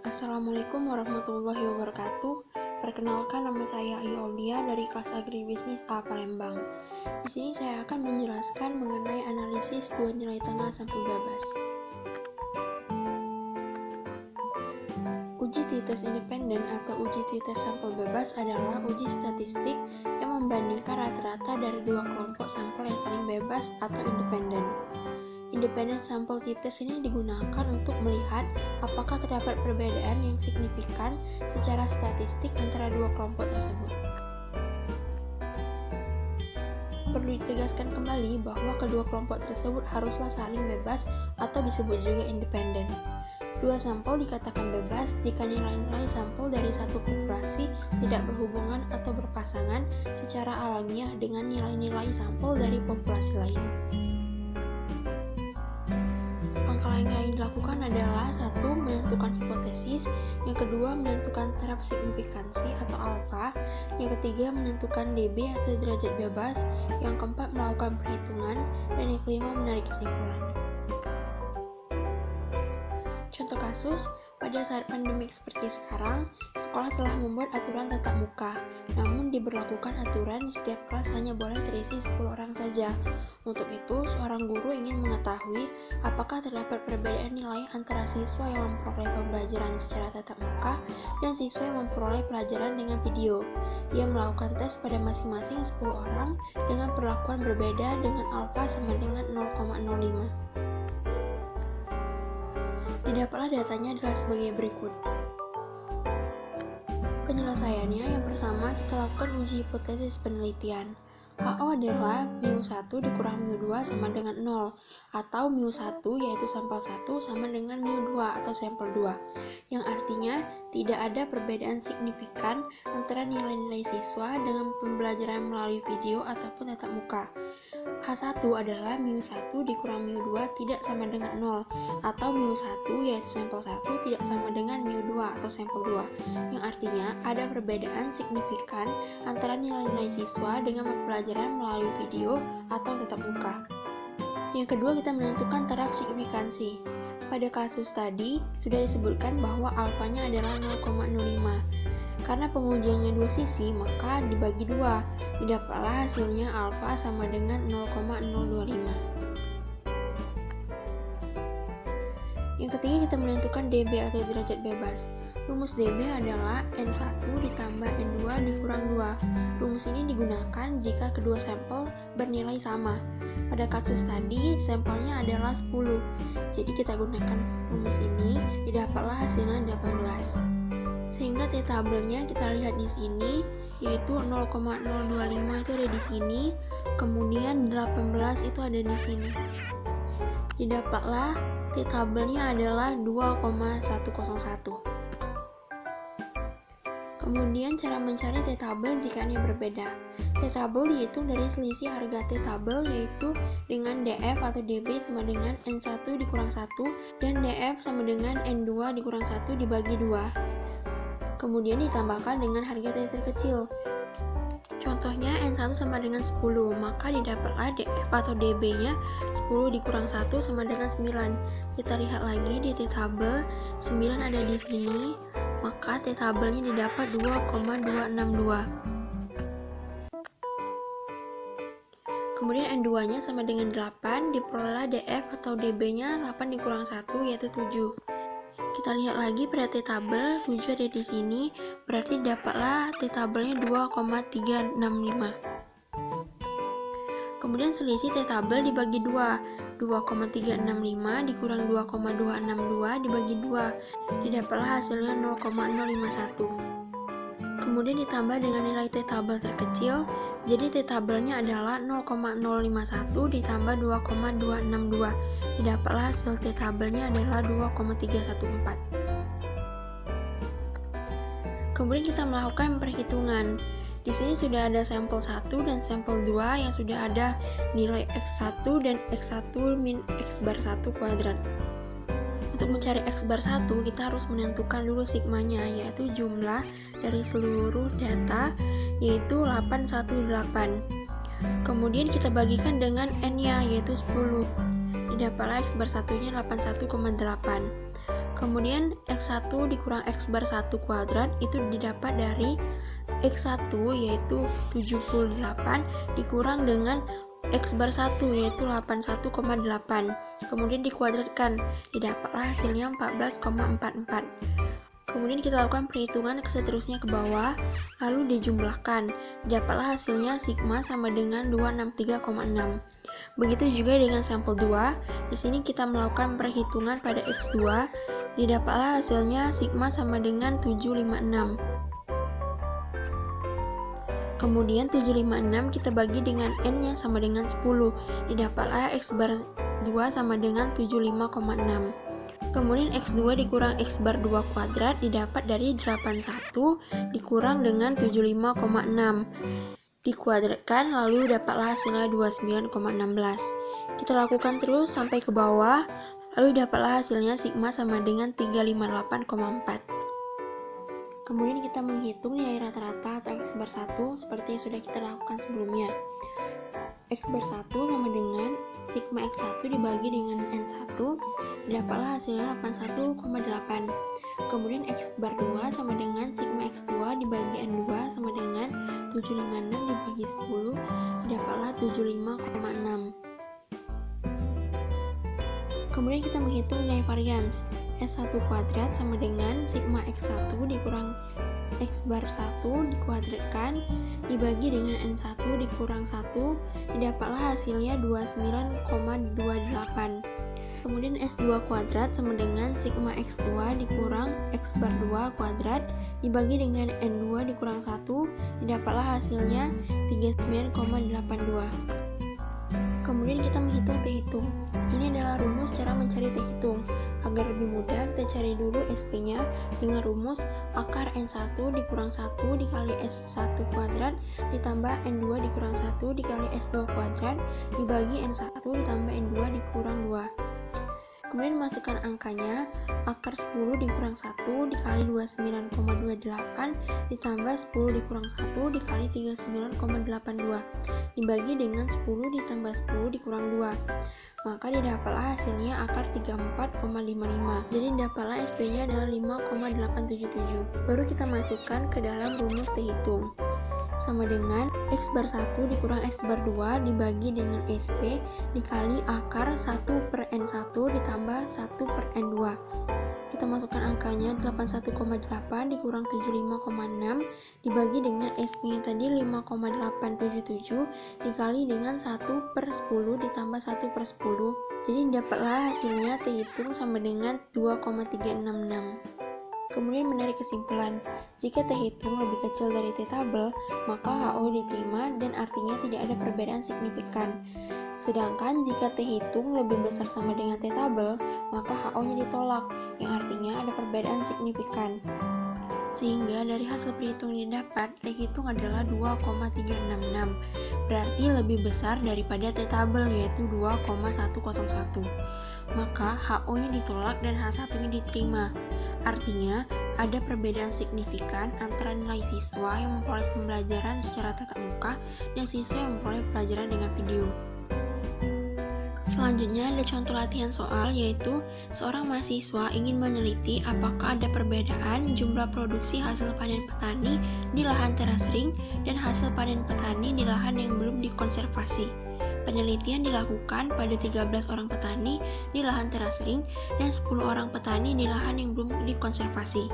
Assalamualaikum warahmatullahi wabarakatuh. Perkenalkan, nama saya Ayu Aulia dari kelas Agribisnis A Palembang. Di sini saya akan menjelaskan mengenai analisis dua nilai tengah sampel bebas. Uji t-test independen atau uji t-test sampel bebas adalah uji statistik yang membandingkan rata-rata dari dua kelompok sampel yang saling bebas atau independen. Independent sample t-test ini digunakan untuk melihat apakah terdapat perbedaan yang signifikan secara statistik antara dua kelompok tersebut. Perlu ditegaskan kembali bahwa kedua kelompok tersebut haruslah saling bebas atau disebut juga independen. Dua sampel dikatakan bebas jika nilai-nilai sampel dari satu populasi tidak berhubungan atau berpasangan secara alamiah dengan nilai-nilai sampel dari populasi lain. Langkah yang dilakukan adalah satu, menentukan hipotesis, yang kedua menentukan taraf signifikansi atau alfa, yang ketiga menentukan dB atau derajat bebas, yang keempat melakukan perhitungan, dan yang kelima menarik kesimpulan. Contoh kasus, pada saat pandemik seperti sekarang, sekolah telah membuat aturan tatap muka, namun diberlakukan aturan setiap kelas hanya boleh terisi 10 orang saja. Untuk itu, seorang guru ingin mengetahui apakah terdapat perbedaan nilai antara siswa yang memperoleh pembelajaran secara tatap muka dan siswa yang memperoleh pelajaran dengan video. Ia melakukan tes pada masing-masing 10 orang dengan perlakuan berbeda dengan alfa sama dengan 0,05. Didapatlah datanya adalah sebagai berikut. Penyelesaiannya, yang pertama kita lakukan uji hipotesis penelitian. HO adalah mu1 dikurang mu2 sama dengan 0, atau mu1 yaitu sampel 1 sama dengan mu2 atau sampel 2, yang artinya tidak ada perbedaan signifikan antara nilai-nilai siswa dengan pembelajaran melalui video ataupun tatap muka. H1 adalah mu1 dikurang mu2 tidak sama dengan 0, atau mu1 yaitu sampel 1 tidak sama dengan mu2 atau sampel 2, yang artinya ada perbedaan signifikan antara nilai-nilai siswa dengan pembelajaran melalui video atau tatap muka. Yang kedua, kita menentukan taraf signifikansi. Pada kasus tadi, sudah disebutkan bahwa alfanya adalah 0,05. Karena pengujiannya dua sisi, maka dibagi dua. Didapatlah hasilnya alfa sama dengan 0,025. Yang ketiga, kita menentukan dB atau derajat bebas. Rumus dB adalah N1 ditambah N2 dikurang 2. Rumus ini digunakan jika kedua sampel bernilai sama. Pada kasus tadi, sampelnya adalah 10. Jadi kita gunakan rumus ini, didapatlah hasilnya 18. Sehingga T-tabelnya kita lihat di sini, yaitu 0,025 itu ada di sini, kemudian 18 itu ada di sini. Didapatlah T-tabelnya adalah 2,101. Kemudian cara mencari T-tabel jika ini berbeda. T-tabel dihitung dari selisih harga T-tabel, yaitu dengan DF atau DB sama dengan N1 dikurang 1 dan DF sama dengan N2 dikurang 1 dibagi 2. Kemudian ditambahkan dengan harga T terkecil. Contohnya N1 sama dengan 10, maka didapatlah DF atau DB-nya 10 dikurang 1 sama dengan 9. Kita lihat lagi di T-tabel, 9 ada di sini, maka T-tabelnya didapat 2,262. Kemudian N2-nya sama dengan 8, diperolehlah DF atau DB-nya 8 dikurang 1 yaitu 7. Kita lihat lagi pada T-tabel, 7 ada di sini, berarti dapatlah T-tabelnya 2,365. Kemudian selisih T-tabel dibagi 2, 2,365 dikurang 2,262 dibagi 2, didapatlah hasilnya 0,051. Kemudian ditambah dengan nilai T-tabel terkecil, jadi T-tabelnya adalah 0,051 ditambah 2,262. Didapatlah hasil T-tabelnya adalah 2,314. Kemudian kita melakukan perhitungan. Di sini sudah ada sampel 1 dan sampel 2 yang sudah ada nilai X1 dan X1 min X bar 1 kuadrat. Untuk mencari X bar 1, kita harus menentukan dulu sigmanya, yaitu jumlah dari seluruh data, yaitu 818. Kemudian kita bagikan dengan N-nya, yaitu 10. Didapatlah X bar 1-nya 81,8. Kemudian X1 dikurang X bar 1 kuadrat itu didapat dari X1 yaitu 78 dikurang dengan X bar 1 yaitu 81,8. Kemudian dikuadratkan, didapatlah hasilnya 14,44. Kemudian kita lakukan perhitungan seterusnya ke bawah, lalu dijumlahkan. Didapatlah hasilnya sigma sama dengan 263,6. Begitu juga dengan sampel 2. Di sini kita melakukan perhitungan pada X2. Didapatlah hasilnya sigma sama dengan 756. Kemudian 756 kita bagi dengan N-nya sama dengan 10. Didapatlah X bar 2 sama dengan 75,6. Kemudian X2 dikurang X bar 2 kuadrat didapat dari 81 dikurang dengan 75,6. Dikuadratkan lalu dapatlah hasilnya 29,16. Kita lakukan terus sampai ke bawah, lalu dapatlah hasilnya sigma sama dengan 358,4. Kemudian kita menghitung nilai rata-rata atau X bar 1 seperti yang sudah kita lakukan sebelumnya. X bar 1 sama dengan sigma X1 dibagi dengan N1, didapatlah hasilnya 81,8. Kemudian X bar 2 sama dengan sigma X2 dibagi N2 sama dengan 756 dibagi 10, didapatlah 75,6. Kemudian kita menghitung nilai varians. S1 kuadrat sama dengan sigma X1 dikurang X bar 1 dikuadratkan dibagi dengan N1 dikurang 1, didapatlah hasilnya 29,28. Kemudian S2 kuadrat sama dengan sigma X2 dikurang X bar 2 kuadrat dibagi dengan N2 dikurang 1, didapatlah hasilnya 39,82. Kemudian kita menghitung T hitung. Ini adalah rumus cara mencari T hitung. Agar lebih mudah, kita cari dulu SP-nya dengan rumus akar N1 dikurang 1 dikali S1 kuadrat ditambah N2 dikurang 1 dikali S2 kuadrat dibagi N1 ditambah N2 dikurang 2. Kemudian masukkan angkanya, akar 10 dikurang 1 dikali 29,28 ditambah 10 dikurang 1 dikali 39,82 dibagi dengan 10 ditambah 10 dikurang 2. Maka didapatlah hasilnya akar 34,55. Jadi didapatlah SP-nya adalah 5,877. Baru kita masukkan ke dalam rumus T hitung. Sama dengan X bar 1 dikurang X bar 2 dibagi dengan SP dikali akar 1 per N1 ditambah 1 per N2. Kita masukkan angkanya 81,8 dikurang 75,6 dibagi dengan SP-nya tadi 5,877 dikali dengan 1 per 10 ditambah 1 per 10. Jadi dapatlah hasilnya T hitung sama dengan 2,366. Kemudian menarik kesimpulan, jika T hitung lebih kecil dari T tabel, maka HO diterima dan artinya tidak ada perbedaan signifikan. Sedangkan jika T hitung lebih besar sama dengan T tabel, maka HO-nya ditolak, yang artinya ada perbedaan signifikan. Sehingga dari hasil perhitungan yang didapat, T hitung adalah 2,366, berarti lebih besar daripada T tabel yaitu 2,101. Maka HO-nya ditolak dan H1-nya diterima. Artinya, ada perbedaan signifikan antara nilai siswa yang memperoleh pembelajaran secara tatap muka dan siswa yang memperoleh pelajaran dengan video. Selanjutnya ada contoh latihan soal, yaitu seorang mahasiswa ingin meneliti apakah ada perbedaan jumlah produksi hasil panen petani di lahan terasering dan hasil panen petani di lahan yang belum dikonservasi. Penelitian dilakukan pada 13 orang petani di lahan terasering dan 10 orang petani di lahan yang belum dikonservasi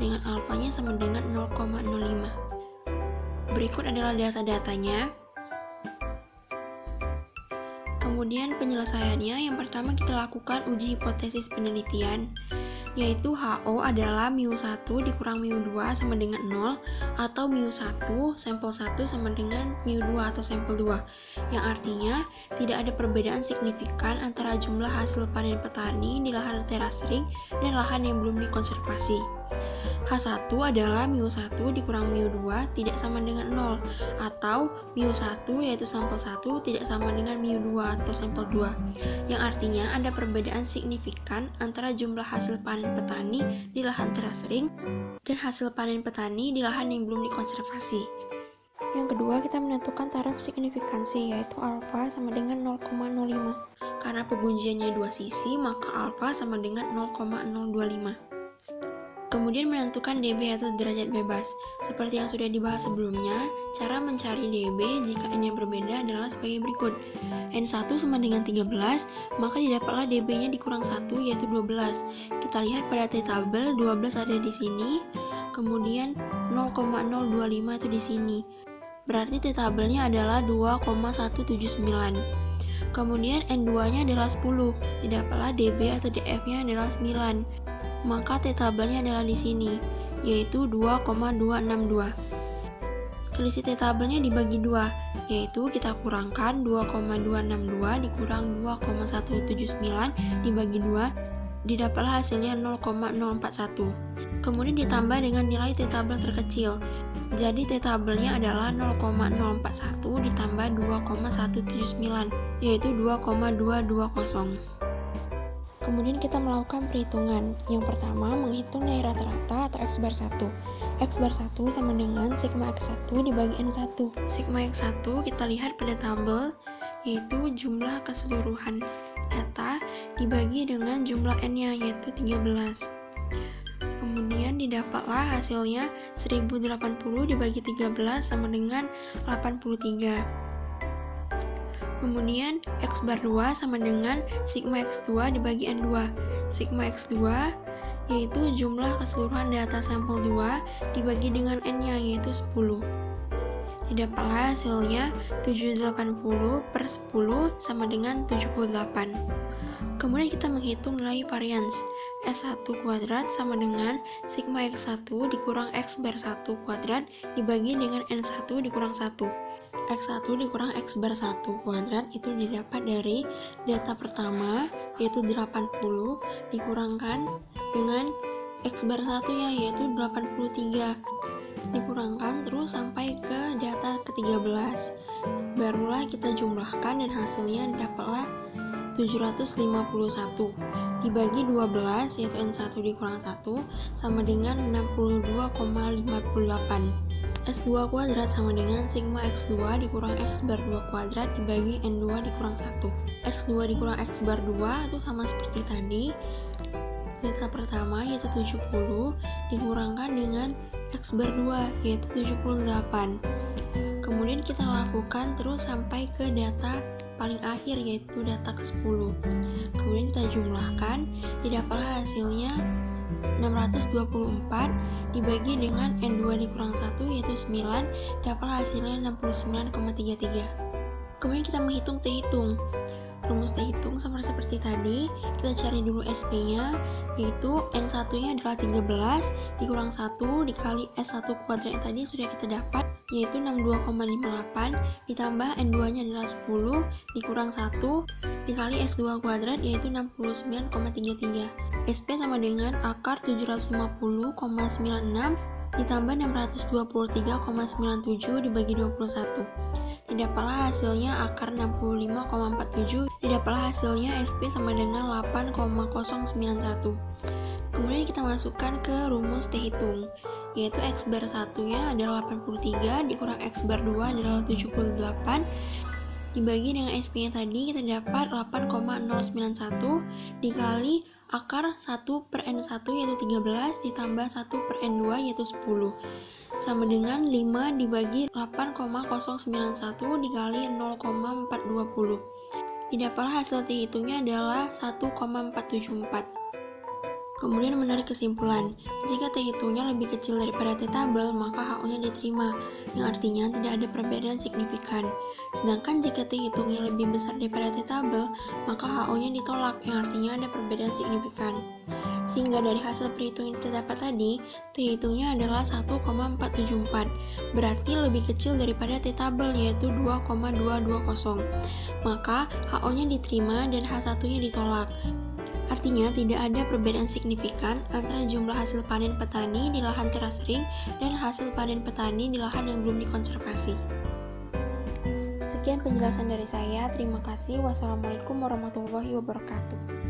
dengan alfanya sama dengan 0,05. Berikut adalah data-datanya. Kemudian penyelesaiannya, yang pertama kita lakukan uji hipotesis penelitian, yaitu HO adalah μ1 dikurang μ2 sama dengan 0 atau μ1 sampel 1 sama dengan μ2 atau sampel 2, yang artinya tidak ada perbedaan signifikan antara jumlah hasil panen petani di lahan terasering dan lahan yang belum dikonservasi. H1 adalah μ1 dikurang μ2 tidak sama dengan 0 atau μ1 yaitu sampel 1 tidak sama dengan μ2 atau sampel 2, yang artinya ada perbedaan signifikan antara jumlah hasil panen petani di lahan terasering dan hasil panen petani di lahan yang belum dikonservasi. Yang kedua, kita menentukan taraf signifikansi, yaitu alfa sama dengan 0,05. Karena pengujiannya dua sisi, maka alfa sama dengan 0,025. Kemudian menentukan dB atau derajat bebas. Seperti yang sudah dibahas sebelumnya, cara mencari dB jika n yang berbeda adalah sebagai berikut. N1 sama dengan 13, maka didapatlah dB-nya dikurang 1, yaitu 12. Kita lihat pada tabel 12 ada di sini, kemudian 0,025 itu di sini. Berarti tabelnya adalah 2,179. Kemudian N2-nya adalah 10, didapatlah dB atau dF-nya adalah 9. Maka tabelnya adalah di sini, yaitu 2,262. Selisih tabelnya dibagi 2, yaitu kita kurangkan 2,262 dikurang 2,179 dibagi 2, didapatlah hasilnya 0,041. Kemudian ditambah dengan nilai tabel terkecil. Jadi tabelnya adalah 0,041 ditambah 2,179, yaitu 2,220. Kemudian kita melakukan perhitungan. Yang pertama, menghitung nilai rata-rata atau X bar 1. X bar 1 sama dengan sigma X1 dibagi N1. Sigma X1 kita lihat pada tabel, yaitu jumlah keseluruhan data dibagi dengan jumlah N-nya, yaitu 13. Kemudian didapatlah hasilnya 1080 dibagi 13 sama dengan 83. Kemudian X bar 2 sama dengan sigma X2 dibagi N2. Sigma X2 yaitu jumlah keseluruhan data sampel 2 dibagi dengan N-nya, yaitu 10. Didapatlah hasilnya 780 per 10 sama dengan 78. Kemudian kita menghitung nilai varians. S1 kuadrat sama dengan sigma X1 dikurang X bar 1 kuadrat dibagi dengan N1 dikurang 1. X1 dikurang X bar 1 kuadrat itu didapat dari data pertama, yaitu 80, dikurangkan dengan X bar 1-nya, yaitu 83. Dikurangkan terus sampai ke data ke-13. Barulah kita jumlahkan dan hasilnya dapatlah 751 dibagi 12, yaitu N1 dikurang 1 sama dengan 62,58. S2 kuadrat sama dengan sigma X2 dikurang X bar 2 kuadrat dibagi N2 dikurang 1. X2 dikurang X bar 2 itu sama seperti tadi. Data pertama yaitu 70 dikurangkan dengan X bar 2 yaitu 78. Kemudian kita lakukan terus sampai ke data paling akhir, yaitu data ke-10. Kemudian kita jumlahkan, didapatlah hasilnya 624 dibagi dengan N2 dikurang 1 yaitu 9, dapatlah hasilnya 69,33. Kemudian kita menghitung T-hitung. Rumus T-hitung sama seperti tadi, kita cari dulu SP-nya, yaitu N1-nya adalah 13 dikurang 1 dikali S1 kuadrat yang tadi sudah kita dapat, yaitu 62,58 ditambah N2-nya adalah 10 dikurang 1 dikali S2 kuadrat yaitu 69,33. SP sama dengan akar 750,96 ditambah 623,97 dibagi 21. Didapatlah hasilnya akar 65,47. Didapatlah hasilnya SP sama dengan 8,091. Kemudian kita masukkan ke rumus T-hitung, yaitu X bar 1-nya adalah 83 dikurang X bar 2 adalah 78 dibagi dengan SP-nya tadi kita dapat 8,091 dikali akar 1 per N1 yaitu 13 ditambah 1 per N2 yaitu 10 sama dengan 5 dibagi 8,091 dikali 0,420. Didapatlah hasil T-hitungnya adalah 1,474. Kemudian menarik kesimpulan, jika T-hitungnya lebih kecil daripada T-tabel, maka HO-nya diterima, yang artinya tidak ada perbedaan signifikan. Sedangkan jika T-hitungnya lebih besar daripada T-tabel, maka HO-nya ditolak, yang artinya ada perbedaan signifikan. Sehingga dari hasil perhitungan yang kita dapat tadi, T-hitungnya adalah 1,474, berarti lebih kecil daripada T-tabel yaitu 2,220. Maka HO-nya diterima dan H1-nya ditolak. Artinya tidak ada perbedaan signifikan antara jumlah hasil panen petani di lahan terasering dan hasil panen petani di lahan yang belum dikonservasi. Sekian penjelasan dari saya. Terima kasih. Wassalamualaikum warahmatullahi wabarakatuh.